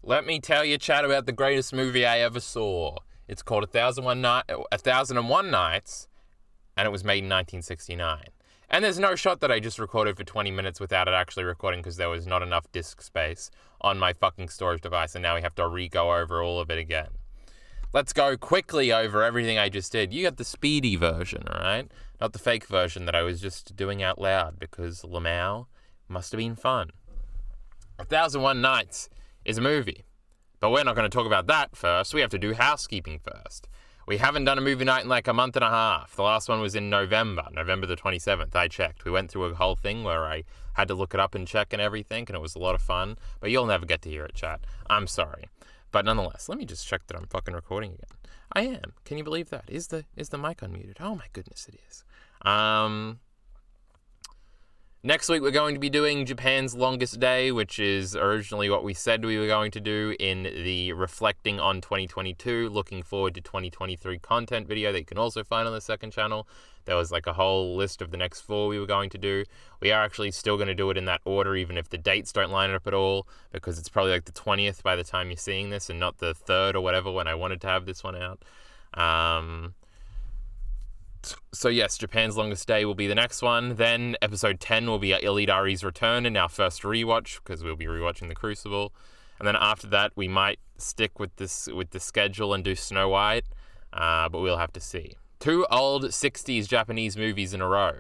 Let me tell you, chat, about the greatest movie I ever saw. It's called 1001 Nights, and it was made in 1969. And there's no shot that I just recorded for 20 minutes without it actually recording because there was not enough disk space on my fucking storage device, and now we have to re-go over all of it again. Let's go quickly over everything I just did. You got the speedy version, alright? Not the fake version that I was just doing out loud because Lamau must have been fun. 1001 Nights is a movie. But we're not going to talk about that first. We have to do housekeeping first. We haven't done a movie night in like a month and a half. The last one was in November the 27th. I checked. We went through a whole thing where I had to look it up and check and everything, and it was a lot of fun. But you'll never get to hear it, chat. I'm sorry. But nonetheless, let me just check that I'm fucking recording again. I am. Can you believe that? Is the mic unmuted? Oh my goodness, it is. Next week, we're going to be doing Japan's Longest Day, which is originally what we said we were going to do in the Reflecting on 2022, Looking Forward to 2023 content video that you can also find on the second channel. There was like a whole list of the next 4 we were going to do. We are actually still going to do it in that order, even if the dates don't line up at all, because it's probably like the 20th by the time you're seeing this and not the 3rd or whatever when I wanted to have this one out. So yes, Japan's Longest Day will be the next one. Then episode 10 will be Elite Ari's Return and our first rewatch, because we'll be rewatching The Crucible. And then after that, we might stick with the schedule and do Snow White, but we'll have to see. 2 old 60s Japanese movies in a row.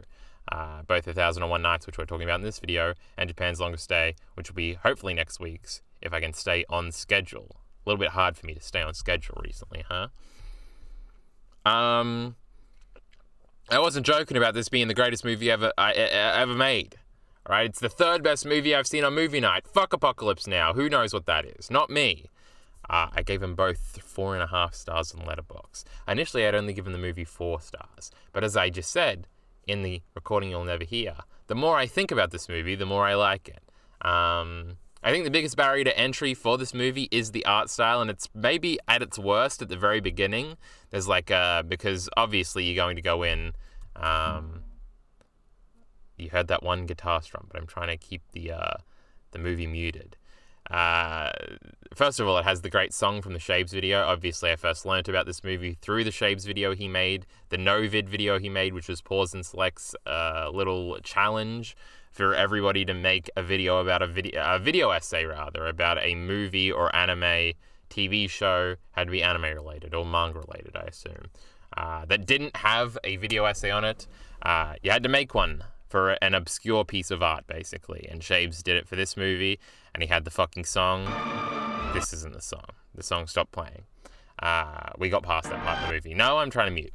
Both 1001 Nights, which we're talking about in this video, and Japan's Longest Day, which will be hopefully next week's, if I can stay on schedule. A little bit hard for me to stay on schedule recently, huh? I wasn't joking about this being the greatest movie ever made. All right, it's the 3rd best movie I've seen on movie night. Fuck Apocalypse Now. Who knows what that is? Not me. I gave them both 4.5 stars on Letterboxd. Initially, I'd only given the movie 4 stars. But as I just said in the recording you'll never hear, the more I think about this movie, the more I like it. I think the biggest barrier to entry for this movie is the art style, and it's maybe at its worst at the very beginning. There's because obviously you're going to go in, you heard that one guitar strum, but I'm trying to keep the movie muted. First of all, it has the great song from the Shapes video. Obviously, I first learnt about this movie through the Shapes video he made, the No-Vid video he made, which was Pause and Select's little challenge for everybody to make a video about a video essay rather, about a movie or anime TV show, had to be anime related or manga related, I assume, that didn't have a video essay on it. You had to make one for an obscure piece of art, basically, and Shapes did it for this movie, and he had the fucking song. This isn't the song. The song stopped playing. We got past that part of the movie. No, I'm trying to mute.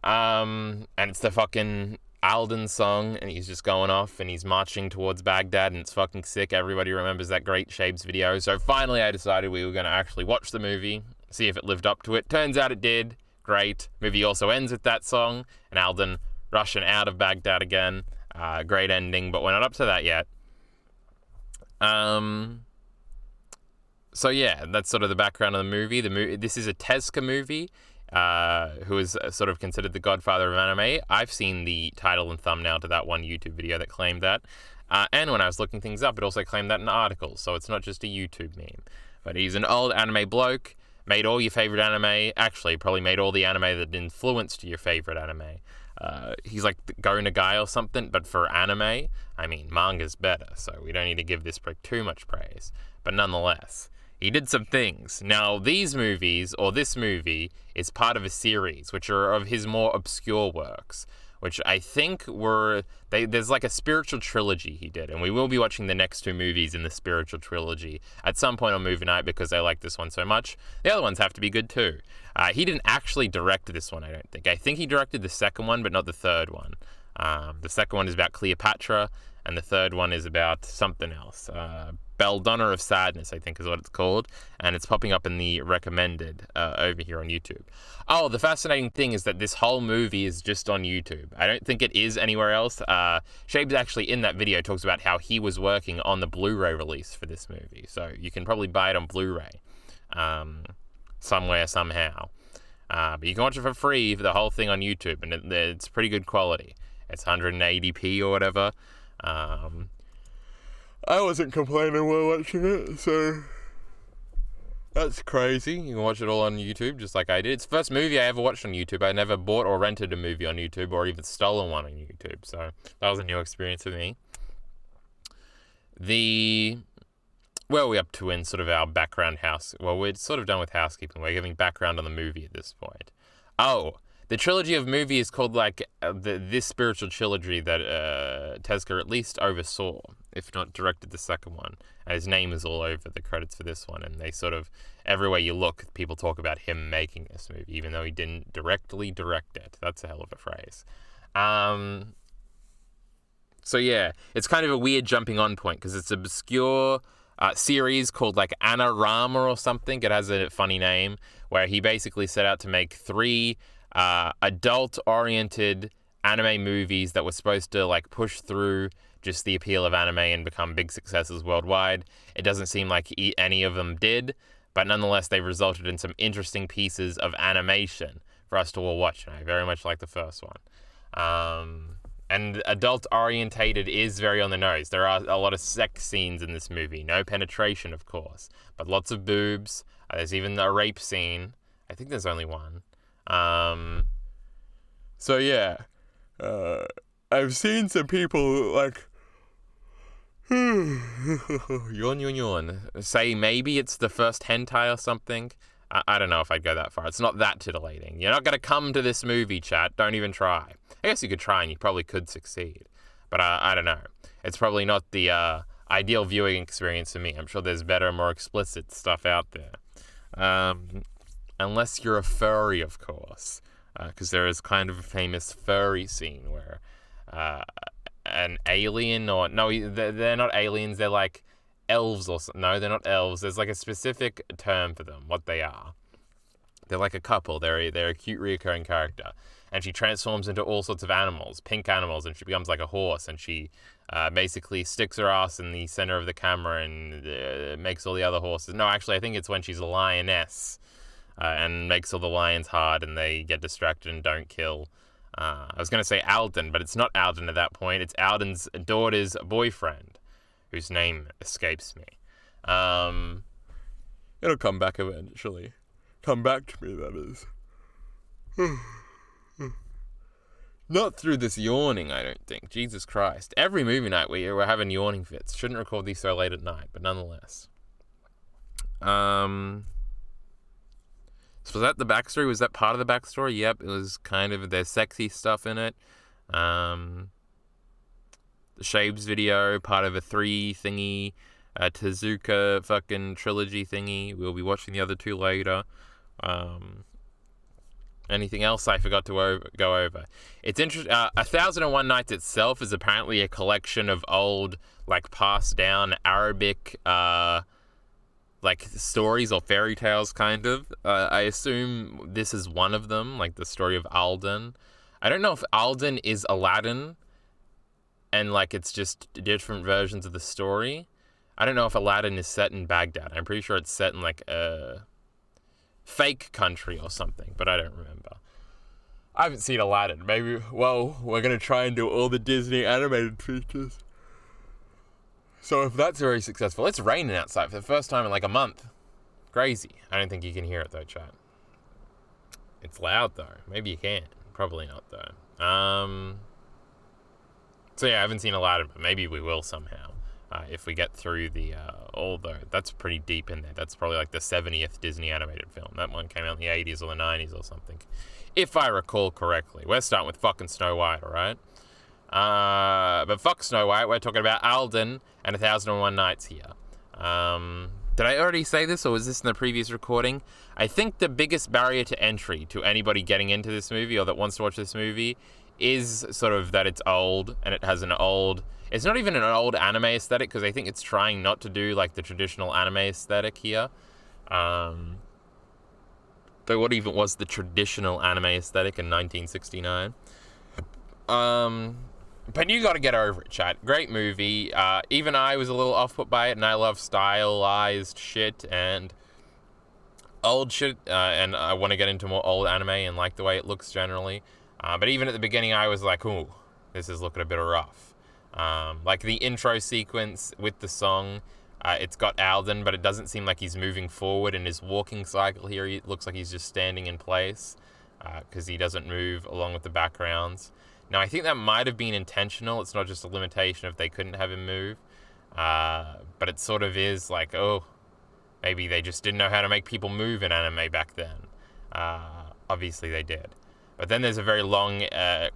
And it's the fucking Alden song, and he's just going off, and he's marching towards Baghdad, and it's fucking sick. Everybody remembers that great Shapes video. So finally, I decided we were going to actually watch the movie, see if it lived up to it. Turns out it did. Great. Movie also ends with that song, and Alden rushing out of Baghdad again. Great ending, but we're not up to that yet. So yeah, that's sort of the background of the movie. This is a Tezuka movie, who is sort of considered the godfather of anime. I've seen the title and thumbnail to that one YouTube video that claimed that. And when I was looking things up, it also claimed that in articles, so it's not just a YouTube meme. But he's an old anime bloke, made all your favorite anime, actually probably made all the anime that influenced your favorite anime. He's like the Go guy or something, but for anime, I mean, manga's better, so we don't need to give this prick too much praise. But nonetheless, he did some things. Now, these movies, or this movie, is part of a series, which are of his more obscure works, which I think there's like a spiritual trilogy he did, and we will be watching the next 2 movies in the spiritual trilogy at some point on movie night because I like this one so much. The other ones have to be good too. He didn't actually direct this one, I don't think. I think he directed the second one, but not the third one. The second one is about Cleopatra, and the third one is about something else. Belladonna of Sadness, I think is what it's called, and it's popping up in the recommended over here on YouTube. Oh, the fascinating thing is that this whole movie is just on YouTube. I don't think it is anywhere else. Shapes actually in that video talks about how he was working on the Blu-ray release for this movie, so you can probably buy it on Blu-ray somewhere, somehow. But you can watch it for free for the whole thing on YouTube, and it's pretty good quality. It's 180p or whatever. I wasn't complaining while watching it, so that's crazy. You can watch it all on YouTube, just like I did. It's the first movie I ever watched on YouTube. I never bought or rented a movie on YouTube or even stolen one on YouTube, so that was a new experience for me. Where are we up to in sort of our background house? Well, we're sort of done with housekeeping. We're giving background on the movie at this point. Oh, the trilogy of movie is called this spiritual trilogy that Tezuka at least oversaw, if not directed the second one. And his name is all over the credits for this one. And they sort of, everywhere you look, people talk about him making this movie, even though he didn't directly direct it. That's a hell of a phrase. So yeah, it's kind of a weird jumping on point because it's an obscure series called like Anarama or something. It has a funny name where he basically set out to make 3 adult-oriented anime movies that were supposed to like push through just the appeal of anime and become big successes worldwide. It doesn't seem like any of them did, but nonetheless they've resulted in some interesting pieces of animation for us to all watch, and I very much like the first one. And adult-orientated is very on the nose. There are a lot of sex scenes in this movie. No penetration, of course, but lots of boobs. There's even a rape scene. I think there's only one. So yeah, I've seen some people like yawn, say maybe it's the first hentai or something. I don't know if I'd go that far. It's not that titillating. You're not going to come to this movie, chat. Don't even try. I guess you could try and you probably could succeed. But I don't know. It's probably not the ideal viewing experience for me. I'm sure there's better, more explicit stuff out there. Unless you're a furry, of course. Because there is kind of a famous furry scene where an alien or... No, they're not aliens. They're like elves or something. No, they're not elves. There's like a specific term for them, what they are. They're like a couple. They're a cute reoccurring character. And she transforms into all sorts of animals, pink animals, and she becomes like a horse. And she basically sticks her ass in the center of the camera and makes all the other horses... No, actually, I think it's when she's a lioness. And makes all the lions hard and they get distracted and don't kill. I was going to say Alden, but it's not Alden at that point. It's Alden's daughter's boyfriend, whose name escapes me. It'll come back eventually. Come back to me, that is. Not through this yawning, I don't think. Jesus Christ. Every movie night we're having yawning fits. Shouldn't record these so late at night, but nonetheless. So was that the backstory? Was that part of the backstory? Yep, it was kind of, there's sexy stuff in it. The Shapes video, part of a 3 thingy, Tezuka fucking trilogy thingy. We'll be watching the other 2 later. Anything else I forgot to go over? It's interesting. 1001 Nights itself is apparently a collection of old, like, passed down Arabic, like stories or fairy tales, kind of. I assume this is one of them, like the story of Alden. I don't know if Alden is Aladdin and like it's just different versions of the story. I don't know if Aladdin is set in Baghdad. I'm pretty sure it's set in like a fake country or something, but I don't remember. I haven't seen Aladdin. Maybe, well, we're going to try and do all the Disney animated features. So if that's very successful, it's raining outside for the first time in like a month. Crazy. I don't think you can hear it though, chat. It's loud though. Maybe you can. Probably not though. So yeah, I haven't seen Aladdin, but maybe we will somehow. If we get through the, although that's pretty deep in there. That's probably like the 70th Disney animated film. That one came out in the 80s or the 90s or something. If I recall correctly. We're starting with fucking Snow White, alright? But fuck Snow White, we're talking about Alden and 1001 Nights here. Did I already say this, or was this in the previous recording? I think the biggest barrier to entry to anybody getting into this movie or that wants to watch this movie is sort of that it's old, and it has an old... It's not even an old anime aesthetic, because I think it's trying not to do, like, the traditional anime aesthetic here. But what even was the traditional anime aesthetic in 1969? But you gotta get over it, chat. Great movie. Even I was a little off-put by it, and I love stylized shit and old shit, and I want to get into more old anime and like the way it looks generally. But even at the beginning, I was like, ooh, this is looking a bit rough. Like the intro sequence with the song, it's got Alden, but it doesn't seem like he's moving forward in his walking cycle here. It looks like he's just standing in place because he doesn't move along with the backgrounds. Now, I think that might have been intentional. It's not just a limitation if they couldn't have him move. But it sort of is like, oh, maybe they just didn't know how to make people move in anime back then. Obviously they did. But then there's a very long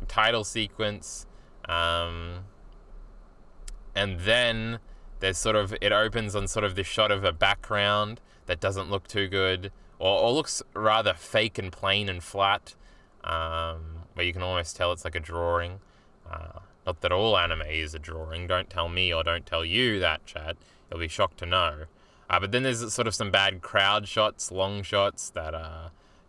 title sequence. And then there's sort of, it opens on sort of this shot of a background that doesn't look too good, or looks rather fake and plain and flat, where you can almost tell it's like a drawing. Not that all anime is a drawing. Don't tell me or don't tell you that, chat. You'll be shocked to know. But then there's sort of some bad crowd shots, long shots that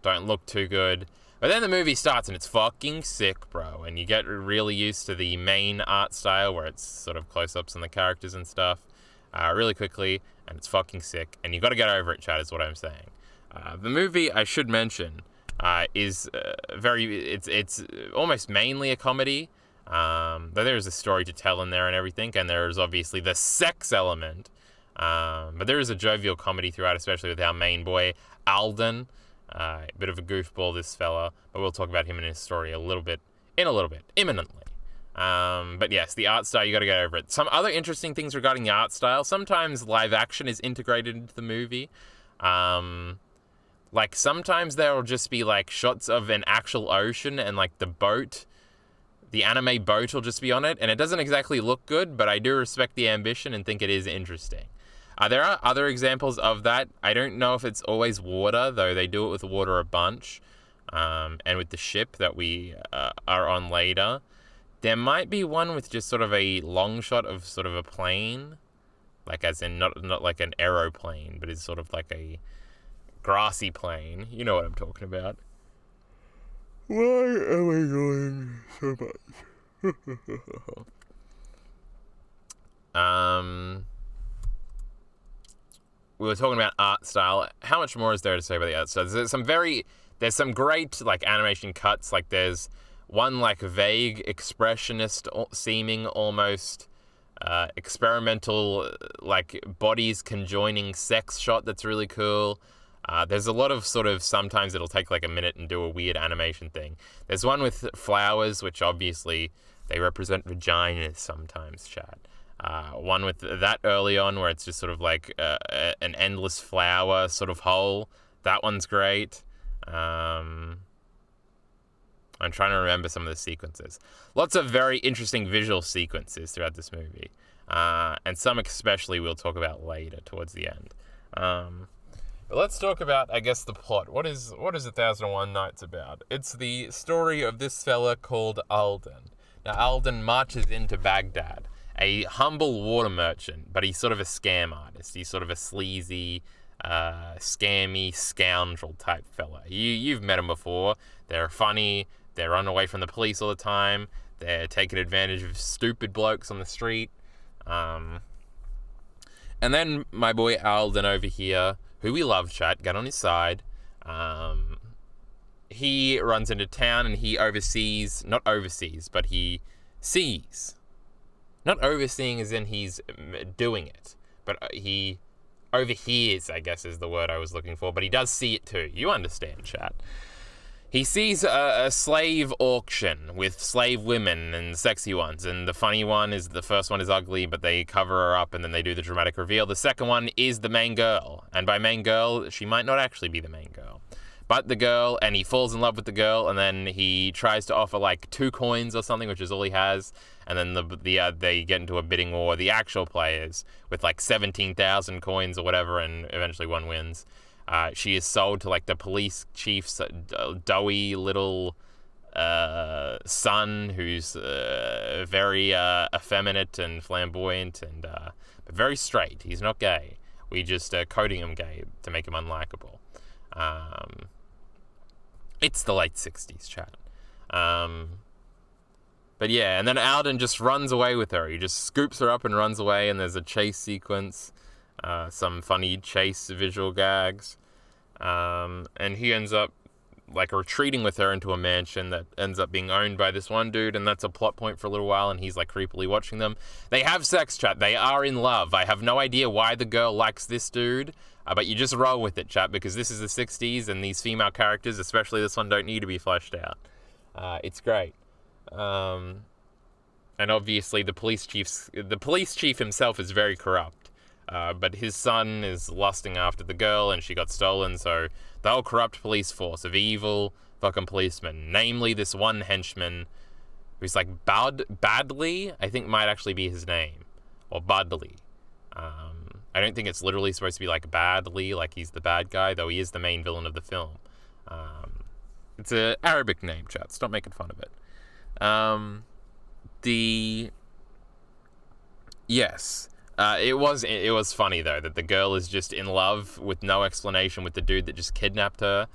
don't look too good. But then the movie starts and it's fucking sick, bro. And you get really used to the main art style where it's sort of close-ups on the characters and stuff really quickly. And it's fucking sick. And you got to get over it, chat, is what I'm saying. The movie, I should mention, is it's almost mainly a comedy. Though there's a story to tell in there and everything. And there's obviously the sex element. But there is a jovial comedy throughout, especially with our main boy, Alden. A bit of a goofball, this fella, but we'll talk about him and his story in a little bit, imminently. But yes, the art style, you got to get over it. Some other interesting things regarding the art style: sometimes live action is integrated into the movie. Like sometimes there will just be like shots of an actual ocean and like the boat, the anime boat will just be on it, and it doesn't exactly look good, but I do respect the ambition and think it is interesting. There are other examples of that. I don't know if it's always water, though they do it with water a bunch. And with the ship that we are on later. There might be one with just sort of a long shot of sort of a plane. Like as in not like an aeroplane, but it's sort of like a grassy plane. You know what I'm talking about. Why am I going so much? We were talking about art style. How much more is there to say about the art style? There's some great like animation cuts. Like there's one like vague expressionist seeming almost experimental like bodies conjoining sex shot that's really cool. There's a lot of sort of, sometimes it'll take like a minute and do a weird animation thing. There's one with flowers, which obviously they represent vaginas sometimes, chat. One with that early on where it's just sort of like an endless flower sort of hole. That one's great. I'm trying to remember some of the sequences. Lots of very interesting visual sequences throughout this movie. And some especially we'll talk about later towards the end. But let's talk about, I guess, the plot. What is 1001 Nights about? It's the story of this fella called Alden. Now, Alden marches into Baghdad, a humble water merchant, but he's sort of a scam artist. He's sort of a sleazy, scammy, scoundrel type fella. You've met him before. They're funny. They run away from the police all the time. They're taking advantage of stupid blokes on the street. And then my boy Alden over here, who we love, chat, get on his side. He runs into town and he not oversees, but he sees. Not overseeing as in he's doing it, but he overhears, I guess is the word I was looking for, but he does see it too. You understand, chat. He sees a slave auction with slave women and sexy ones, and the funny one is the first one is ugly, but they cover her up and then they do the dramatic reveal. The second one is the main girl, and by main girl, she might not actually be the main girl. But the girl, and he falls in love with the girl, and then he tries to offer like 2 coins or something, which is all he has, and then they get into a bidding war, the actual players, with like 17,000 coins or whatever, and eventually one wins. She is sold to like the police chief's doughy little son, who's very effeminate and flamboyant, and but very straight. He's not gay. We just coding him gay to make him unlikable. It's the late 60s, chat. But yeah, and then Alden just runs away with her. He just scoops her up and runs away, and there's a chase sequence, some funny chase visual gags, and he ends up like retreating with her into a mansion that ends up being owned by this one dude, and that's a plot point for a little while, and he's like creepily watching them. They have sex, chat. They are in love. I have no idea why the girl likes this dude, but you just roll with it, chat, because this is the 60s, and these female characters, especially this one, don't need to be fleshed out. It's great. And obviously the police chief himself is very corrupt. But his son is lusting after the girl, and she got stolen, so the whole corrupt police force of evil fucking policemen, namely this one henchman who's like Badley, I think might actually be his name, or Budley. I don't think it's literally supposed to be like Badley, like he's the bad guy, though he is the main villain of the film. It's an Arabic name, chat. Stop making fun of it. It was funny though that the girl is just in love with no explanation with the dude that just kidnapped her.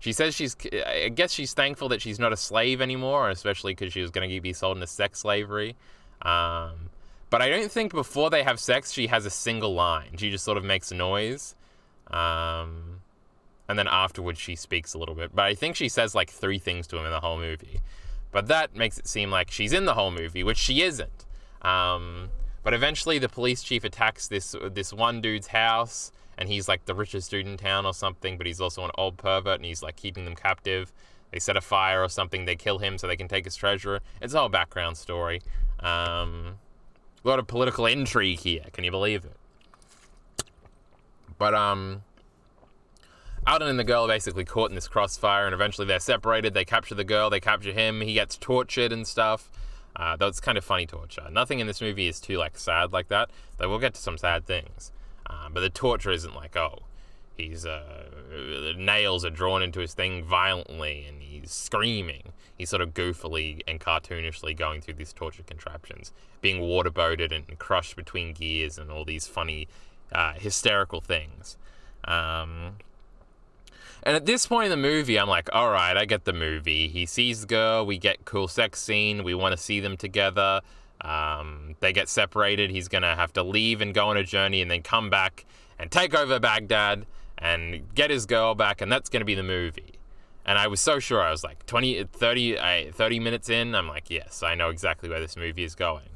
She says I guess she's thankful that she's not a slave anymore, especially because she was going to be sold into sex slavery. But I don't think before they have sex she has a single line. She just sort of makes a noise. And then afterwards she speaks a little bit. But I think she says like 3 things to him in the whole movie. But that makes it seem like she's in the whole movie, which she isn't. But eventually the police chief attacks this one dude's house, and he's like the richest dude in town or something, but he's also an old pervert, and he's like keeping them captive. They set a fire or something, they kill him so they can take his treasure. It's a whole background story. A lot of political intrigue here, can you believe it? But Alden and the girl are basically caught in this crossfire, and eventually they're separated. They capture the girl, they capture him, he gets tortured and stuff. Though it's kind of funny torture. Nothing in this movie is too like sad like that, though we'll get to some sad things. But the torture isn't like, he's the nails are drawn into his thing violently and he's screaming. He's sort of goofily and cartoonishly going through these torture contraptions, being waterboarded and crushed between gears and all these funny, hysterical things. And at this point in the movie, I'm like, all right, I get the movie. He sees the girl, we get cool sex scene, we want to see them together. They get separated, he's going to have to leave and go on a journey and then come back and take over Baghdad and get his girl back, and that's going to be the movie. And I was so sure. I was like 30 minutes in, I'm like, yes, I know exactly where this movie is going.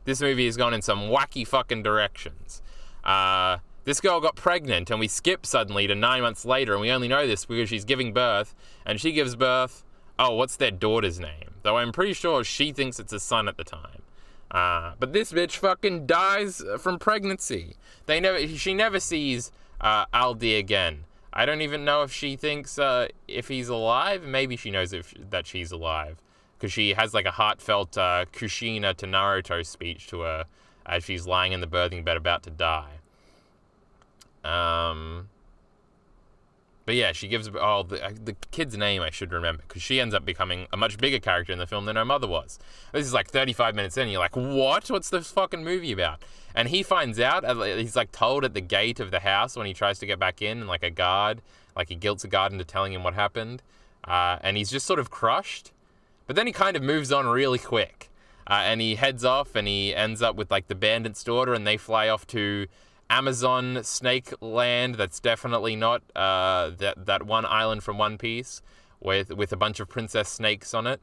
This movie is going in some wacky fucking directions. This girl got pregnant, and we skip suddenly to 9 months later, and we only know this because she's giving birth, and she gives birth, what's their daughter's name? Though I'm pretty sure she thinks it's a son at the time. But this bitch fucking dies from pregnancy. She never sees Aldi again. I don't even know if she thinks if he's alive. Maybe she knows that she's alive, because she has like a heartfelt Kushina to Naruto speech to her as she's lying in the birthing bed about to die. But yeah, she gives the kid's name I should remember, because she ends up becoming a much bigger character in the film than her mother was. This is like 35 minutes in, and you're like, what? What's this fucking movie about? And he finds out, he's like told at the gate of the house when he tries to get back in, and like he guilts a guard into telling him what happened. And he's just sort of crushed. But then he kind of moves on really quick. And he heads off, and he ends up with like the bandit's daughter, and they fly off to Amazon snake land. That's definitely not that one island from One Piece with a bunch of princess snakes on it.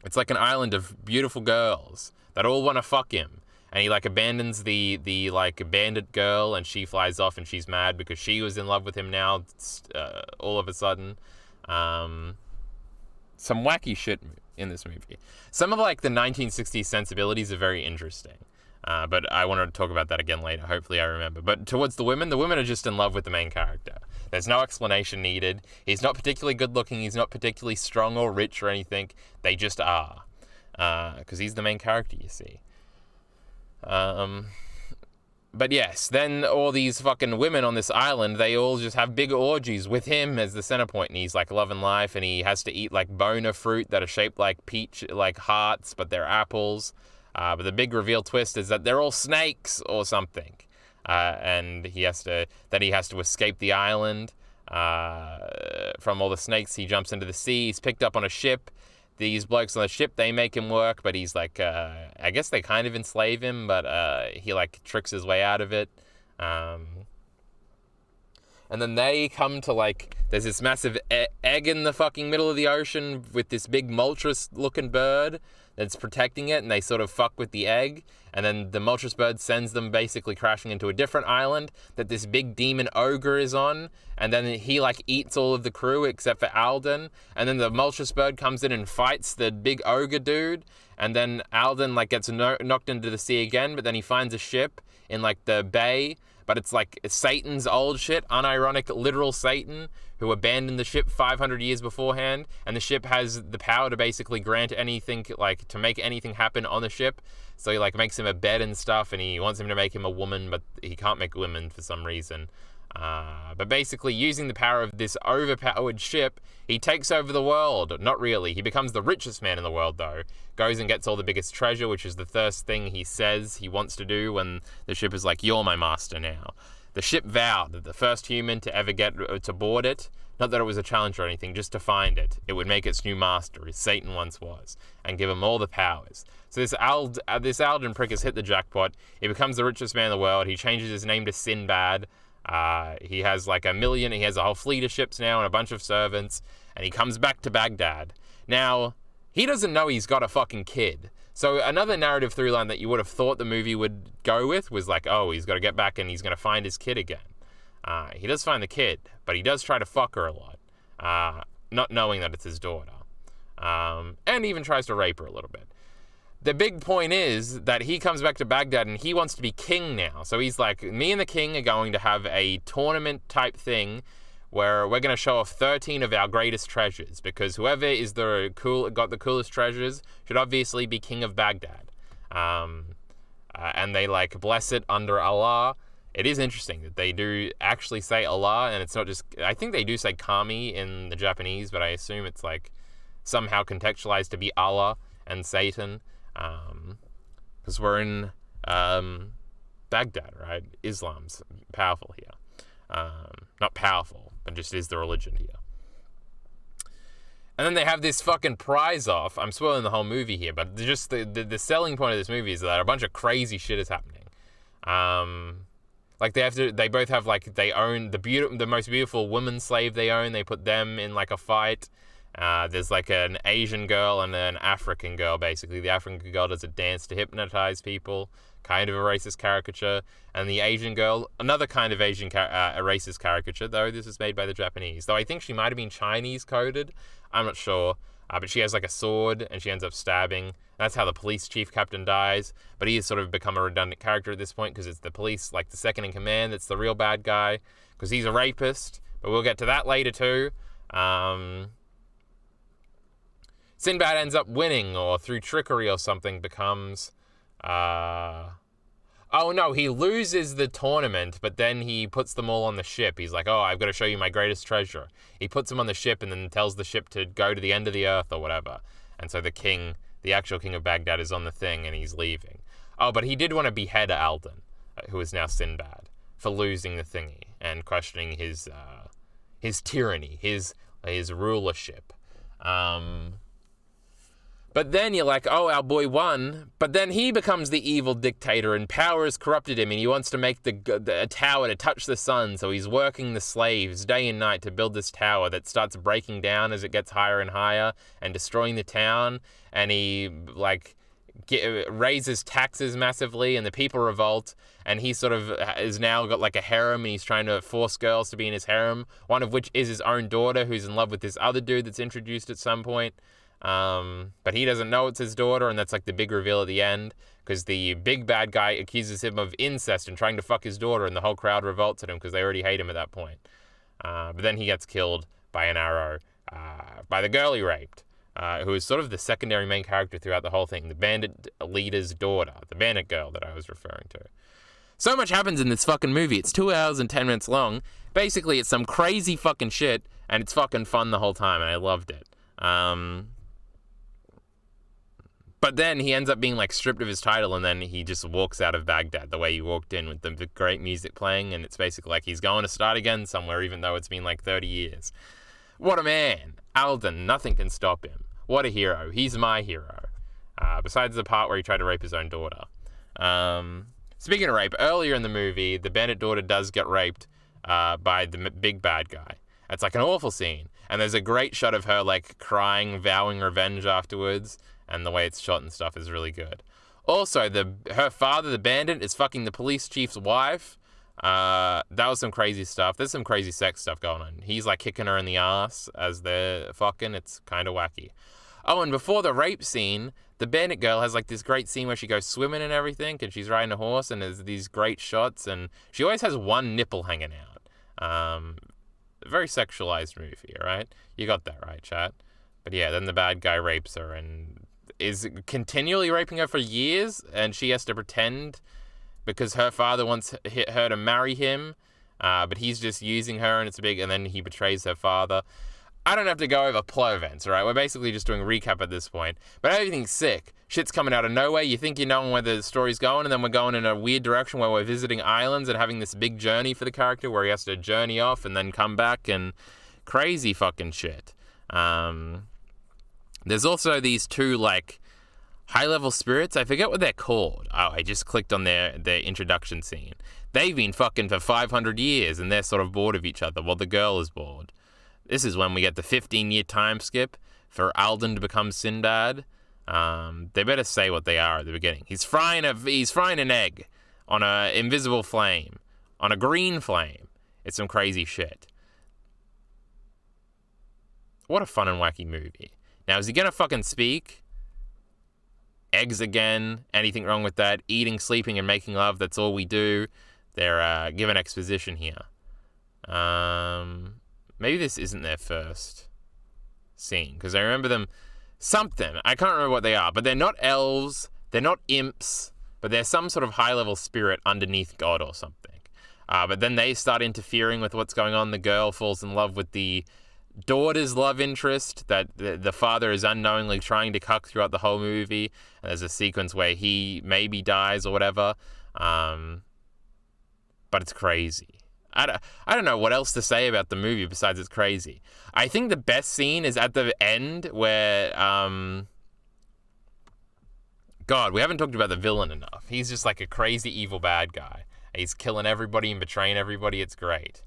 It's like an island of beautiful girls that all want to fuck him, and he like abandons the like bandit girl, and she flies off, and she's mad because she was in love with him now all of a sudden. Some wacky shit in this movie. Some of like the 1960s sensibilities are very interesting. But I want to talk about that again later. Hopefully I remember. But towards the women are just in love with the main character. There's no explanation needed. He's not particularly good looking. He's not particularly strong or rich or anything. They just are. Because he's the main character, you see. But yes, then all these fucking women on this island, they all just have big orgies with him as the center point, and he's like loving life, and he has to eat like boner fruit that are shaped like peach, like hearts, but they're apples. But the big reveal twist is that they're all snakes or something. And he has to escape the island from all the snakes. He jumps into the sea. He's picked up on a ship. These blokes on the ship, they make him work, but he's like, I guess they kind of enslave him, but he like tricks his way out of it. and then they come to, like, there's this massive egg in the fucking middle of the ocean with this big moltres-looking bird that's protecting it, and they sort of fuck with the egg, and then the moltres bird sends them basically crashing into a different island that this big demon ogre is on, and then he, like, eats all of the crew except for Alden, and then the moltres bird comes in and fights the big ogre dude, and then Alden, like, gets knocked into the sea again, but then he finds a ship in, like, the bay, but it's like Satan's old shit, unironic, literal Satan, who abandoned the ship 500 years beforehand, and the ship has the power to basically grant anything, like, to make anything happen on the ship. So he, like, makes him a bed and stuff, and he wants him to make him a woman, but he can't make women for some reason. But basically, using the power of this overpowered ship, he takes over the world. Not really. He becomes the richest man in the world, though. Goes and gets all the biggest treasure, which is the first thing he says he wants to do when the ship is like, "You're my master now." The ship vowed that the first human to ever get to board it, not that it was a challenge or anything, just to find it, it would make its new master, as Satan once was, and give him all the powers. So this Alden prick has hit the jackpot. He becomes the richest man in the world. He changes his name to Sinbad. He has like he has a whole fleet of ships now and a bunch of servants, and he comes back to Baghdad. Now, he doesn't know he's got a fucking kid. So another narrative through line that you would have thought the movie would go with was like, oh, he's got to get back and he's going to find his kid again. He does find the kid, but he does try to fuck her a lot, not knowing that it's his daughter, and even tries to rape her a little bit. The big point is that he comes back to Baghdad and he wants to be king now. So he's like, me and the king are going to have a tournament type thing where we're going to show off 13 of our greatest treasures, because whoever is got the coolest treasures should obviously be king of Baghdad. And they, like, bless it under Allah. It is interesting that they do actually say Allah, and it's not just, I think they do say Kami in the Japanese, but I assume it's, like, somehow contextualized to be Allah and Satan. Because we're in Baghdad, right? Islam's powerful here. Not powerful, but just is the religion here. And then they have this fucking prize off. I'm spoiling the whole movie here, but just the selling point of this movie is that a bunch of crazy shit is happening. Like they both have, like, they own the most beautiful woman slave they own. They put them in, like, a fight. There's, like, an Asian girl and an African girl, basically. The African girl does a dance to hypnotize people, kind of a racist caricature. And the Asian girl, another kind of Asian a racist caricature, though this is made by the Japanese. Though I think she might have been Chinese coded. I'm not sure. But she has, like, a sword, and she ends up stabbing. That's how the police chief captain dies. But he has sort of become a redundant character at this point, because it's the police, like, the second in command, that's the real bad guy. Because he's a rapist. But we'll get to that later, too. Sinbad ends up winning, or through trickery or something becomes... Oh no, he loses the tournament, but then he puts them all on the ship. He's like, oh, I've got to show you my greatest treasure. He puts them on the ship and then tells the ship to go to the end of the earth or whatever. And so the actual king of Baghdad, is on the thing and he's leaving. Oh, but he did want to behead Alden, who is now Sinbad, for losing the thingy and questioning his tyranny, his rulership. But then you're like, oh, our boy won. But then he becomes the evil dictator, and power has corrupted him, and he wants to make a tower to touch the sun. So he's working the slaves day and night to build this tower that starts breaking down as it gets higher and higher and destroying the town. And he, like, raises taxes massively, and the people revolt. And he sort of is now got, like, a harem, and he's trying to force girls to be in his harem, one of which is his own daughter, who's in love with this other dude that's introduced at some point. But he doesn't know it's his daughter, and that's, like, the big reveal at the end, because the big bad guy accuses him of incest and trying to fuck his daughter, and the whole crowd revolts at him because they already hate him at that point. But then he gets killed by an arrow by the girl he raped, who is sort of the secondary main character throughout the whole thing, the bandit leader's daughter, the bandit girl that I was referring to. So much happens in this fucking movie. It's 2 hours and 10 minutes long. Basically, it's some crazy fucking shit, and it's fucking fun the whole time, and I loved it. But then he ends up being, like, stripped of his title, and then he just walks out of Baghdad the way he walked in, with the great music playing, and it's basically like he's going to start again somewhere, even though it's been, like, 30 years. What a man. Alden, nothing can stop him. What a hero. He's my hero. Besides the part where he tried to rape his own daughter. Speaking of rape, earlier in the movie, the bandit daughter does get raped by the big bad guy. It's like an awful scene. And there's a great shot of her like crying, vowing revenge afterwards, and the way it's shot and stuff is really good. Also, her father, the bandit, is fucking the police chief's wife. That was some crazy stuff. There's some crazy sex stuff going on. He's like kicking her in the ass as they're fucking. It's kind of wacky. Oh, and before the rape scene, the bandit girl has like this great scene where she goes swimming and everything, and she's riding a horse, and there's these great shots, and she always has one nipple hanging out. Very sexualized movie, right? You got that right, chat. But yeah, then the bad guy rapes her and is continually raping her for years, and she has to pretend because her father wants her to marry him, but he's just using her, and it's big, and then he betrays her father. I don't have to go over plot events, right? We're basically just doing recap at this point. But everything's sick. Shit's coming out of nowhere. You think you know where the story's going, and then we're going in a weird direction where we're visiting islands and having this big journey for the character where he has to journey off and then come back, and crazy fucking shit. There's also these two, like, high-level spirits. I forget what they're called. Oh, I just clicked on their introduction scene. They've been fucking for 500 years, and they're sort of bored of each other while the girl is bored. This is when we get the 15-year time skip for Alden to become Sinbad. They better say what they are at the beginning. He's frying an egg on an invisible flame, on a green flame. It's some crazy shit. What a fun and wacky movie. Now, is he gonna fucking speak? Eggs again. Anything wrong with that? Eating, sleeping, and making love. That's all we do. They're given exposition here. Maybe this isn't their first scene, because I remember them something. I can't remember what they are, but they're not elves, they're not imps, but they're some sort of high-level spirit underneath God or something. But then they start interfering with what's going on. The girl falls in love with the daughter's love interest that the father is unknowingly trying to cuck throughout the whole movie. And there's a sequence where he maybe dies or whatever. But it's crazy. I don't know what else to say about the movie besides it's crazy. I think the best scene is at the end where, God, we haven't talked about the villain enough. He's just like a crazy evil bad guy. He's killing everybody and betraying everybody. It's great.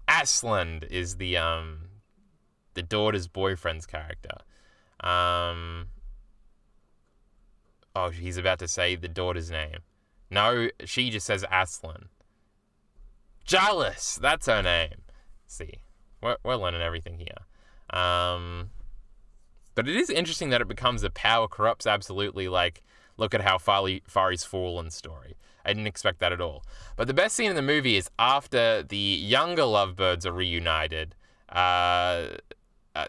Aslan is the daughter's boyfriend's character. Oh, he's about to say the daughter's name. No, she just says Aslan. Jealous! That's her name. See, we're learning everything here. But it is interesting that it becomes a power corrupts absolutely, like, look at how far he's fallen story. I didn't expect that at all. But the best scene in the movie is after the younger lovebirds are reunited.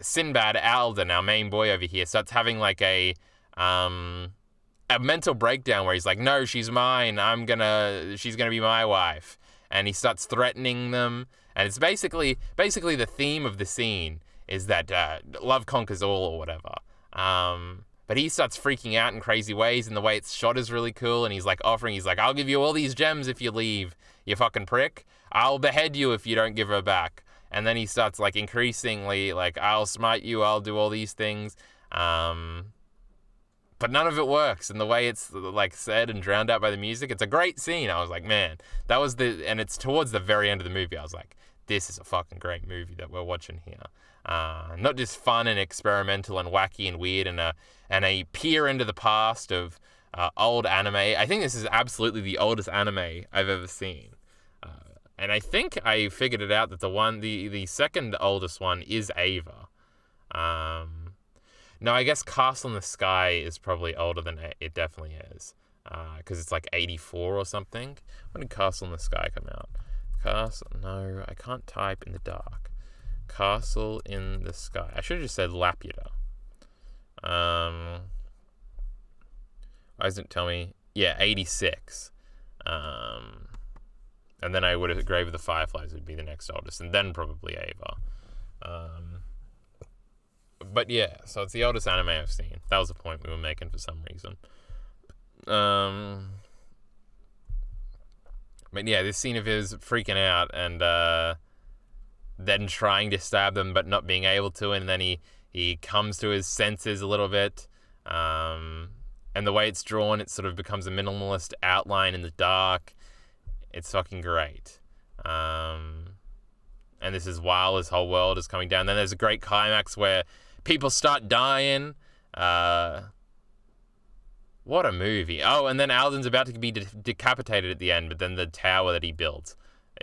Sinbad, Alden, our main boy over here, starts having like a mental breakdown where he's like, no, she's mine. She's gonna be my wife. And he starts threatening them. And it's basically the theme of the scene is that love conquers all or whatever. But he starts freaking out in crazy ways, and the way it's shot is really cool. And he's like, I'll give you all these gems if you leave, you fucking prick. I'll behead you if you don't give her back. And then he starts like increasingly like, I'll smite you, I'll do all these things. But none of it works. And the way it's like said and drowned out by the music, it's a great scene. I was like, man, and it's towards the very end of the movie. I was like, this is a fucking great movie that we're watching here. Not just fun and experimental and wacky and weird and a peer into the past of old anime. I think this is absolutely the oldest anime I've ever seen. And I think I figured it out that the second oldest one is Ava. No, I guess Castle in the Sky is probably older than it definitely is. Because it's like 84 or something. When did Castle in the Sky come out? No, I can't type in the dark. Castle in the Sky. I should have just said Laputa. Why doesn't it tell me? Yeah, 86. And then I would have Grave of the Fireflies would be the next oldest, and then probably Ava. But yeah, so it's the oldest anime I've seen. That was the point we were making for some reason. But yeah, this scene of his freaking out and then trying to stab them but not being able to, and then he comes to his senses a little bit. And the way it's drawn, it sort of becomes a minimalist outline in the dark. It's fucking great. And this is while his whole world is coming down. Then there's a great climax where people start dying. What a movie. Oh, and then Alden's about to be decapitated at the end, but then the tower that he built,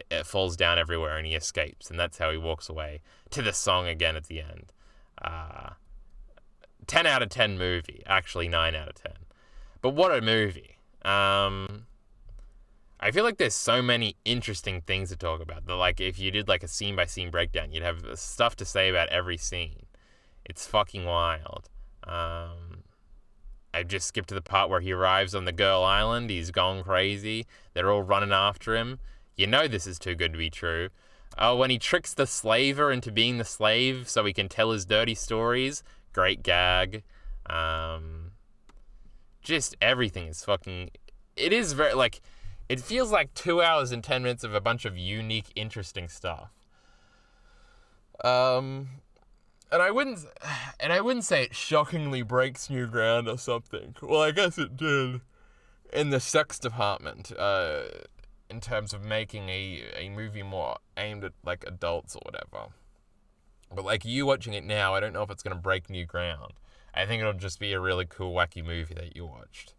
it falls down everywhere and he escapes, and that's how he walks away to the song again at the end. 10 out of 10 movie. Actually, 9 out of 10. But what a movie. I feel like there's so many interesting things to talk about. That, like, if you did like a scene-by-scene breakdown, you'd have stuff to say about every scene. It's fucking wild. I just skipped to the part where he arrives on the girl island. He's gone crazy. They're all running after him. You know this is too good to be true. Oh, when he tricks the slaver into being the slave so he can tell his dirty stories. Great gag. Just everything is fucking... It is very, like... It feels like 2 hours and 10 minutes of a bunch of unique, interesting stuff. And I wouldn't say it shockingly breaks new ground or something. Well, I guess it did in the sex department, in terms of making a movie more aimed at like adults or whatever. But like you watching it now, I don't know if it's gonna break new ground. I think it'll just be a really cool, wacky movie that you watched.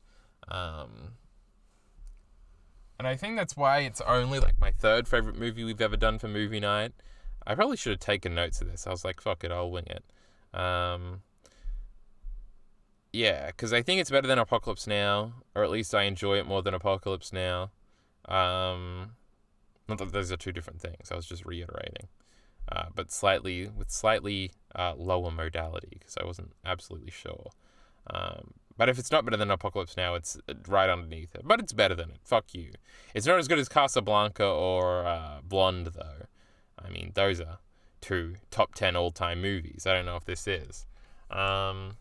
And I think that's why it's only like my third favorite movie we've ever done for movie night. I probably should have taken notes of this. I was like, fuck it, I'll wing it. Yeah, because I think it's better than Apocalypse Now, or at least I enjoy it more than Apocalypse Now. Not that those are two different things. I was just reiterating. But slightly lower modality, because I wasn't absolutely sure. But if it's not better than Apocalypse Now, it's right underneath it. But it's better than it. Fuck you. It's not as good as Casablanca or Blonde, though. I mean, those are two top 10 all-time movies. I don't know if this is. A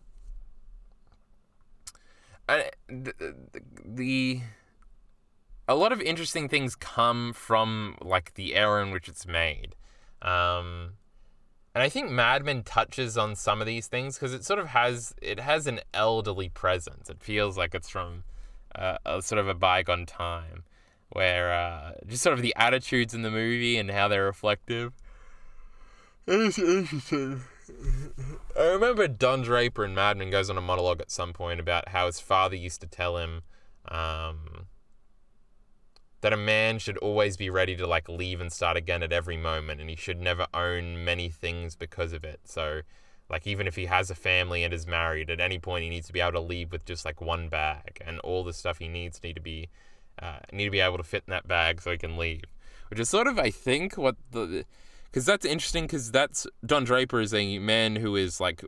lot of interesting things come from, like, the era in which it's made. And I think Mad Men touches on some of these things because it sort of has an elderly presence. It feels like it's from a sort of a bygone time where just sort of the attitudes in the movie and how they're reflective. It's interesting. I remember Don Draper in Mad Men goes on a monologue at some point about how his father used to tell him that a man should always be ready to like leave and start again at every moment, and he should never own many things because of it. So like even if he has a family and is married, at any point he needs to be able to leave with just like one bag, and all the stuff he needs need to be able to fit in that bag so he can leave. Which is sort of, I think, because that's interesting, because that's Don Draper is a man who is like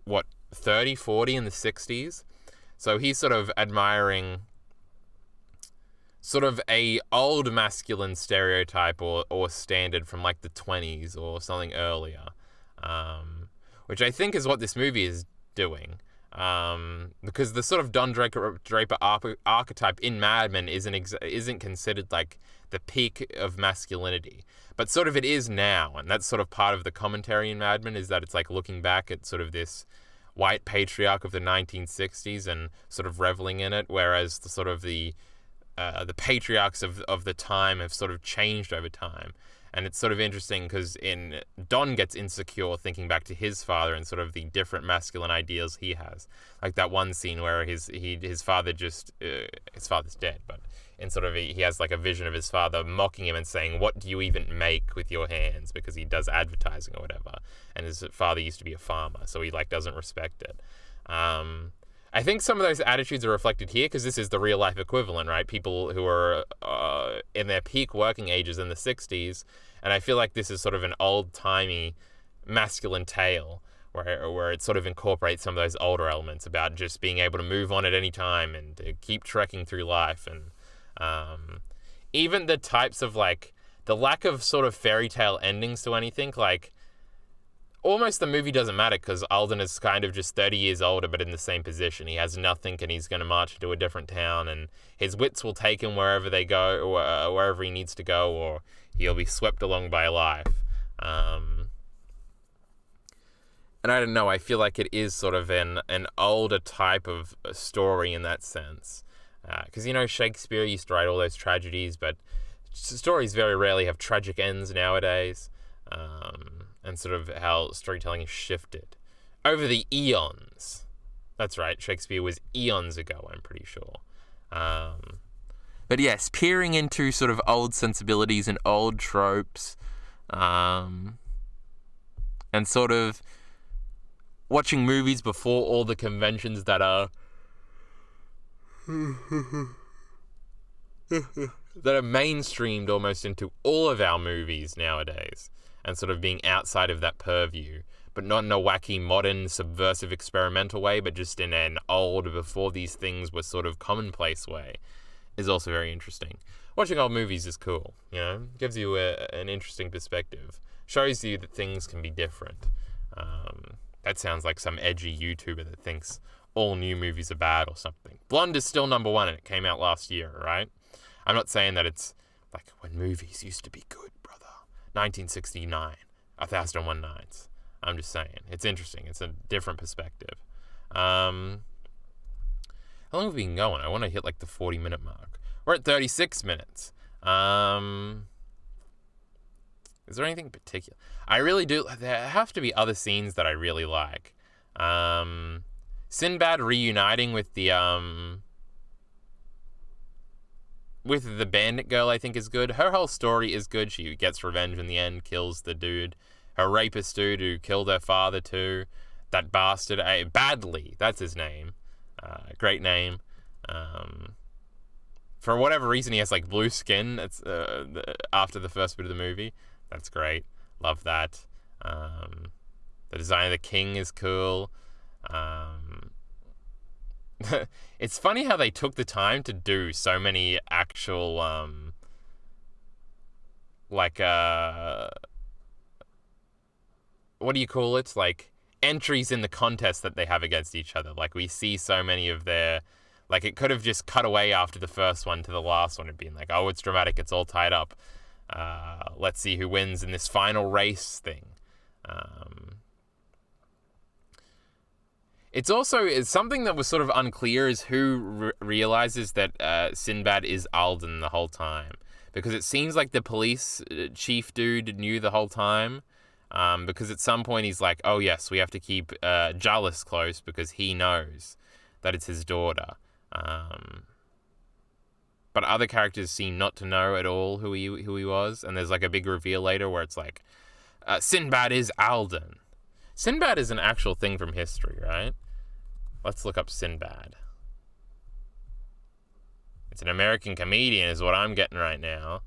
30, 40 in the 60s. So he's sort of admiring sort of a old masculine stereotype or standard from like the 20s or something earlier, which I think is what this movie is doing, because the sort of Don Draper archetype in Mad Men isn't considered like the peak of masculinity, but sort of it is now, and that's sort of part of the commentary in Mad Men, is that it's like looking back at sort of this white patriarch of the 1960s and sort of reveling in it, whereas the sort of the patriarchs of the time have sort of changed over time. And it's sort of interesting because Don gets insecure thinking back to his father and sort of the different masculine ideals he has. Like that one scene where his father his father's dead, but in sort of he has like a vision of his father mocking him and saying, "What do you even make with your hands?" Because he does advertising or whatever. And his father used to be a farmer, so he like doesn't respect it. I think some of those attitudes are reflected here because this is the real life equivalent, right? People who are in their peak working ages in the 60s, and I feel like this is sort of an old-timey masculine tale where it sort of incorporates some of those older elements about just being able to move on at any time and to keep trekking through life, and even the types of like the lack of sort of fairy tale endings to anything, like almost the movie doesn't matter because Alden is kind of just 30 years older but in the same position. He has nothing and he's going to march into a different town, and his wits will take him wherever they go, or wherever he needs to go, or he'll be swept along by life. And I don't know, I feel like it is sort of an older type of story in that sense. Because, Shakespeare used to write all those tragedies, but stories very rarely have tragic ends nowadays, and sort of how storytelling has shifted over the eons. That's right, Shakespeare was eons ago, I'm pretty sure. But yes, peering into sort of old sensibilities and old tropes, and sort of watching movies before all the conventions that are mainstreamed almost into all of our movies nowadays, and sort of being outside of that purview, but not in a wacky, modern, subversive, experimental way, but just in an old, before these things were sort of commonplace way, is also very interesting. Watching old movies is cool, you know? Gives you an interesting perspective. Shows you that things can be different. That sounds like some edgy YouTuber that thinks all new movies are bad or something. Blonde is still number one and it came out last year, right? I'm not saying that it's like when movies used to be good, brother. 1969, 1001 Nights. I'm just saying. It's interesting. It's a different perspective. How long have we been going? I want to hit like the 40-minute mark. We're at 36 minutes. Is there anything particular? I really do. There have to be other scenes that I really like. Sinbad reuniting with the bandit girl, I think, is good. Her whole story is good. She gets revenge in the end, kills the dude. Her rapist dude who killed her father too. That bastard. Badly. That's his name. Great name. For whatever reason, he has like blue skin. It's after the first bit of the movie. That's great. Love that. The design of the king is cool. It's funny how they took the time to do so many actual what do you call it? Like entries in the contest that they have against each other. Like we see so many of their, like it could have just cut away after the first one to the last one and been like, oh, it's dramatic, it's all tied up. Let's see who wins in this final race thing. It's something that was sort of unclear is who realizes that Sinbad is Alden the whole time. Because it seems like the police chief dude knew the whole time. Because at some point he's like, oh yes, we have to keep Jallis close because he knows that it's his daughter. But other characters seem not to know at all who he was. And there's like a big reveal later where it's like, Sinbad is Alden. Sinbad is an actual thing from history, right? Let's look up Sinbad. It's an American comedian is what I'm getting right now.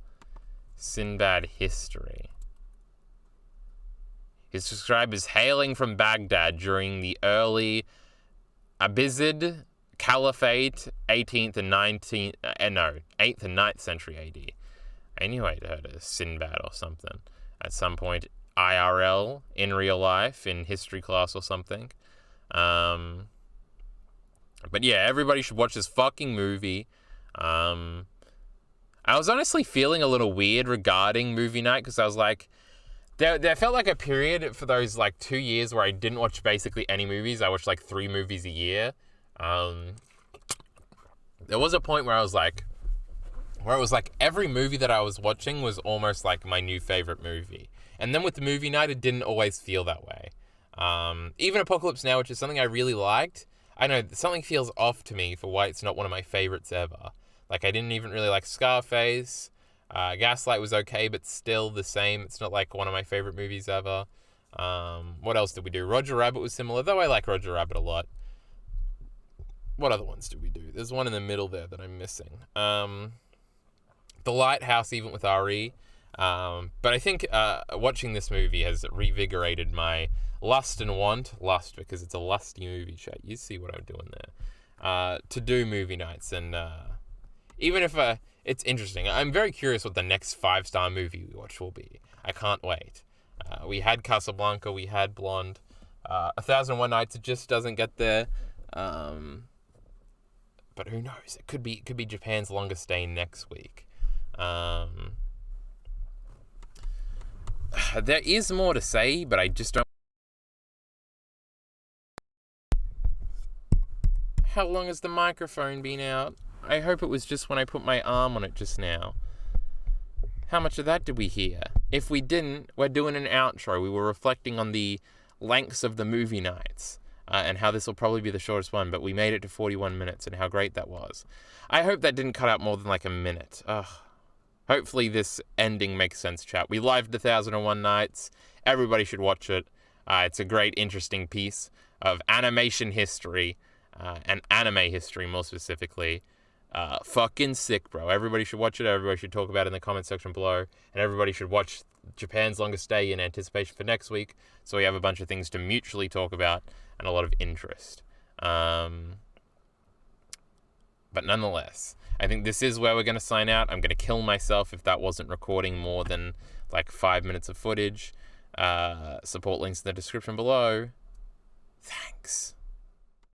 Sinbad history. He's described as hailing from Baghdad during the early Abbasid Caliphate, 8th and 9th century AD. I knew I'd heard of Sinbad or something at some point. IRL, in real life, in history class or something. But yeah, everybody should watch this fucking movie. I was honestly feeling a little weird regarding movie night because I was like, there felt like a period for those like 2 years where I didn't watch basically any movies. I watched like 3 movies a year. There was a point where it was like every movie that I was watching was almost like my new favorite movie. And then with the movie night, it didn't always feel that way. Even Apocalypse Now, which is something I really liked, I know something feels off to me for why it's not one of my favorites ever. Like, I didn't even really like Scarface. Gaslight was okay, but still the same. It's not like one of my favorite movies ever. What else did we do? Roger Rabbit was similar, though I like Roger Rabbit a lot. What other ones did we do? There's one in the middle there that I'm missing. The Lighthouse, even with R.E., but I think watching this movie has revigorated my lust and want. Lust, because it's a lusty movie, chat. You see what I'm doing there. To do movie nights. And even if it's interesting. I'm very curious what the next 5-star movie we watch will be. I can't wait. We had Casablanca. We had Blonde. 1001 Nights, it just doesn't get there. But who knows? It could be Japan's longest stay next week. There is more to say, but I just don't. How long has the microphone been out? I hope it was just when I put my arm on it just now. How much of that did we hear? If we didn't, we're doing an outro. We were reflecting on the lengths of the movie nights and how this will probably be the shortest one, but we made it to 41 minutes and how great that was. I hope that didn't cut out more than like a minute. Ugh. Hopefully this ending makes sense, chat. We lived 1001 Nights. Everybody should watch it. It's a great, interesting piece of animation history and anime history, more specifically. Fucking sick, bro. Everybody should watch it. Everybody should talk about it in the comment section below. And everybody should watch Japan's Longest Day in anticipation for next week. So we have a bunch of things to mutually talk about and a lot of interest. But nonetheless, I think this is where we're going to sign out. I'm going to kill myself if that wasn't recording more than like 5 minutes of footage. Support links in the description below. Thanks.